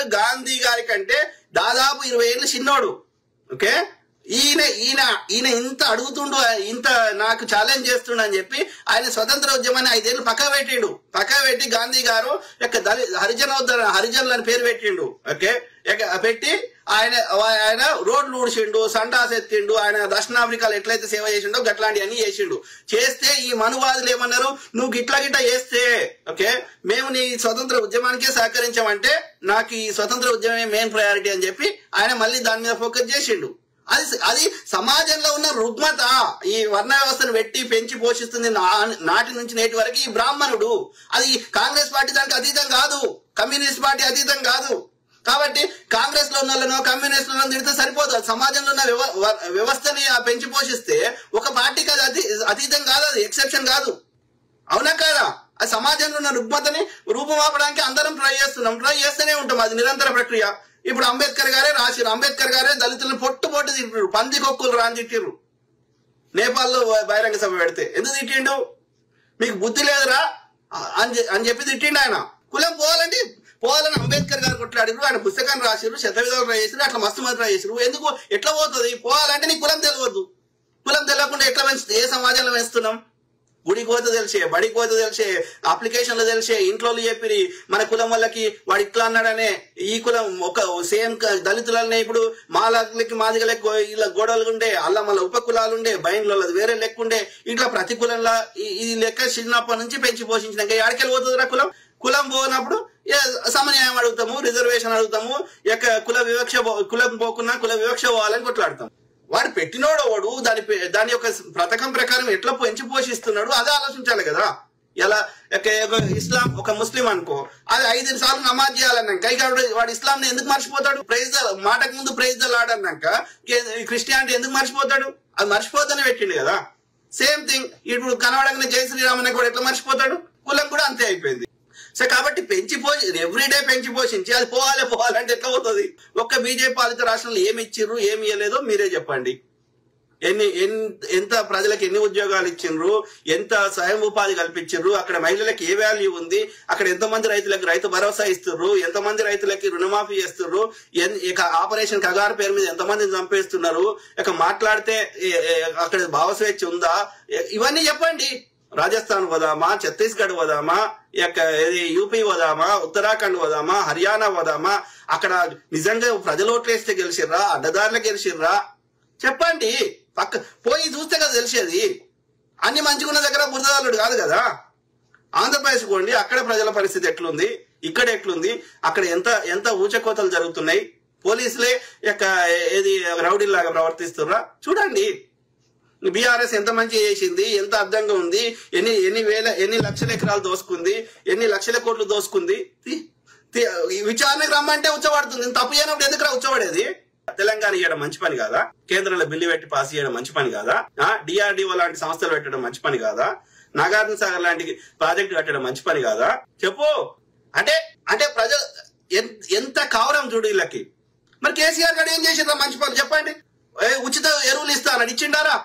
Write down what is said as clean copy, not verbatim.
అంబేద్కర్ గాంధీ గారి కంటే దాదాపు 20 ఏళ్ళు చిన్నోడు. ఓకే, ఈయన ఈయన ఈయన ఇంత అడుగుతుండు, ఇంత నాకు ఛాలెంజ్ చేస్తుండు అని చెప్పి ఆయన స్వతంత్ర ఉద్యమాన్ని 5 ఏళ్ళు పక్క పెట్టి గాంధీ గారు హరిజనులు అని పేరు పెట్టిండు. ఓకే, పెట్టి ఆయన రోడ్లు ఊడిచిండు, సండాస్ ఎత్తిండు, ఆయన దక్షిణాఫ్రికాలో ఎట్లయితే సేవ చేసిండో గట్లాంటి అన్ని చేసిండు. చేస్తే ఈ మనువాదులు ఏమన్నారు, నువ్వు గిట్లా చేస్తే ఓకే మేము నీ స్వతంత్ర ఉద్యమానికే సహకరించామంటే నాకు ఈ స్వతంత్ర ఉద్యమమే మెయిన్ ప్రయారిటీ అని చెప్పి ఆయన మళ్ళీ దాని మీద ఫోకస్ చేసిండు. అది సమాజంలో ఉన్న రుగ్మత, ఈ వర్ణ వ్యవస్థను పెట్టి పెంచి పోషిస్తుంది నాటి నుంచి నేటి వరకు ఈ బ్రాహ్మణుడు. అది కాంగ్రెస్ పార్టీ దానికి అతీతం కాదు, కమ్యూనిస్ట్ పార్టీ అతీతం కాదు. కాబట్టి కాంగ్రెస్ లో ఉన్న వాళ్ళనో కమ్యూనిస్ట్ లో తిడితే సరిపోదు. సమాజంలో ఉన్న వ్యవస్థని పెంచి పోషిస్తే ఒక పార్టీకి అది అతీతం కాదు, అది ఎక్సెప్షన్ కాదు. అవునా కాదా? ఆ సమాజంలో ఉన్న రుగ్మతని రూపుమాపడానికి అందరం ట్రై చేస్తూనే ఉంటాం. అది నిరంతర ప్రక్రియ. ఇప్పుడు అంబేద్కర్ గారే రాసిరు, అంబేద్కర్ గారే దళితులను పొట్టు తిట్టిరు, పందికొక్కులు రాని తిట్టిరు. నేపాల్లో బహిరంగ సభ పెడితే ఎందుకు తిట్టిండు? మీకు బుద్ధి లేదురా అని చెప్పి తిట్టిండు ఆయన. కులం పోవాలని అంబేద్కర్ గారు కొట్లాడిరు, ఆయన పుస్తకాన్ని రాసిరు, శతవిధాలు ట్రై చేసిరు, అట్లా మస్తు మంది ట్రై చేసిరు. ఎందుకు ఎట్లా పోతుంది? పోవాలంటే నీకు కులం తెలియదు. కులం తెలియకుండా ఎట్లా ఏ సమాజంలో పెంచుతున్నాం? గుడికి పోతే తెలిసే, బడికి పోతే తెలిసే, అప్లికేషన్లు తెలిసే, ఇంట్లో చెప్పిరి మన కులం వాళ్ళకి వాడు ఇట్లా అన్నాడనే. ఈ కులం ఒక సేమ్ దళితులనే ఇప్పుడు మాలకి మాదిగలకి ఇలా గోడలు ఉండే, అలా మళ్ళీ ఉప కులాలు ఉండే, బయన్లో వేరే లెక్క ఉండే. ఇట్లా ప్రతి కులంలో ఈ లెక్క చిన్నప్పటి నుంచి పెంచి పోషించినాక ఆడికెళ్ళి పోతుందిరా కులం. కులం పోనప్పుడు సమన్యాయం అడుగుతాము, రిజర్వేషన్ అడుగుతాము, కులం పోకున్నా కుల వివక్ష పోవాలని కొట్లాడతాం. వాడు పెట్టినోడు వాడు దాని యొక్క పథకం ప్రకారం ఎట్లా పెంచి పోషిస్తున్నాడు అదే ఆలోచించాలి కదా. ఎలా ఇస్లాం ఒక ముస్లిం అనుకో, అది 5 సార్లు నమాజ్ చేయాలన్నాక ఇక వాడు ఇస్లాం ఎందుకు మర్చిపోతాడు? మాటకు ముందు ప్రైజ్ ద లార్డ్ అన్నాక క్రిస్టియానిటీ ఎందుకు మర్చిపోతాడు? అది మర్చిపోతానే పెట్టిండు కదా. సేమ్ థింగ్ ఇప్పుడు కనబడంగానే జై శ్రీరామ్ అన్న కూడా ఎట్లా మర్చిపోతాడు? కులం కూడా అంతే అయిపోయింది. సో కాబట్టి ఎవ్రీడే పెంచి పోషించి అది పోవాలంటే ఎట్లా పోతుంది? ఒక్క బీజేపీ పాలిత రాష్ట్రంలో ఏమి ఇచ్చిర్రు, ఏమి ఇవ్వలేదో మీరే చెప్పండి. ఎంత ప్రజలకు ఎన్ని ఉద్యోగాలు ఇచ్చిండ్రు, ఎంత స్వయం ఉపాధి కల్పించిండ్రు, అక్కడ మహిళలకు ఏ వాల్యూ ఉంది, అక్కడ ఎంతమంది రైతులకు రైతు భరోసా ఇస్తుర్రు, ఎంతమంది రైతులకి రుణమాఫీ చేస్తుర్రు, ఆపరేషన్ కగారు పేరు మీద ఎంతమందిని చంపేస్తున్నారు, ఇక మాట్లాడితే అక్కడ భావస్వేచ్ఛ ఉందా, ఇవన్నీ చెప్పండి. రాజస్థాన్ పోదామా, ఛత్తీస్గఢ్ పోదామా, యూపీ పోదామా, ఉత్తరాఖండ్ పోదామా, హర్యానా పోదామా, అక్కడ నిజంగా ప్రజలు ఓట్లేస్తే గెలిచిర్రా, అడ్డదారులకు గెలిచిర్రా చెప్పండి. పోయి చూస్తే కదా తెలిసేది. అన్ని మంచిగున్న దగ్గర బురదదారుడు కాదు కదా. ఆంధ్రప్రదేశ్ పోండి, అక్కడ ప్రజల పరిస్థితి ఎట్లుంది, ఇక్కడ ఎట్లుంది, అక్కడ ఎంత ఊచకోతలు జరుగుతున్నాయి, పోలీసులే రౌడీలాగా ప్రవర్తిస్తుర్రా చూడండి. బీఆర్ఎస్ ఎంత మంచి చేసింది, ఎంత అర్థంగా ఉంది, ఎన్ని లక్షల ఎకరాలు దోసుకుంది, ఎన్ని లక్షల కోట్లు దోసుకుంది. విచారణకు రమ్మంటే ఉచ్చబడుతుంది. తప్పు చేయనప్పుడు ఎందుకు ఉచ్చబడేది? తెలంగాణ ఇవ్వడం మంచి పని కాదా? కేంద్రంలో బిల్లు పెట్టి పాస్ చేయడం మంచి పని కాదా? డిఆర్డిఓ లాంటి సంస్థలు పెట్టడం మంచి పని కాదా? నాగార్జున సాగర్ లాంటి ప్రాజెక్టు కట్టడం మంచి పని కాదా? చెప్పు. అంటే ప్రజలు ఎంత కావరం చూడు వీళ్ళకి. మరి కేసీఆర్ గారు ఏం చేసిండ్రా మంచి పని చెప్పండి. ఉచిత ఎరువులు ఇస్తానని ఇచ్చిండారా?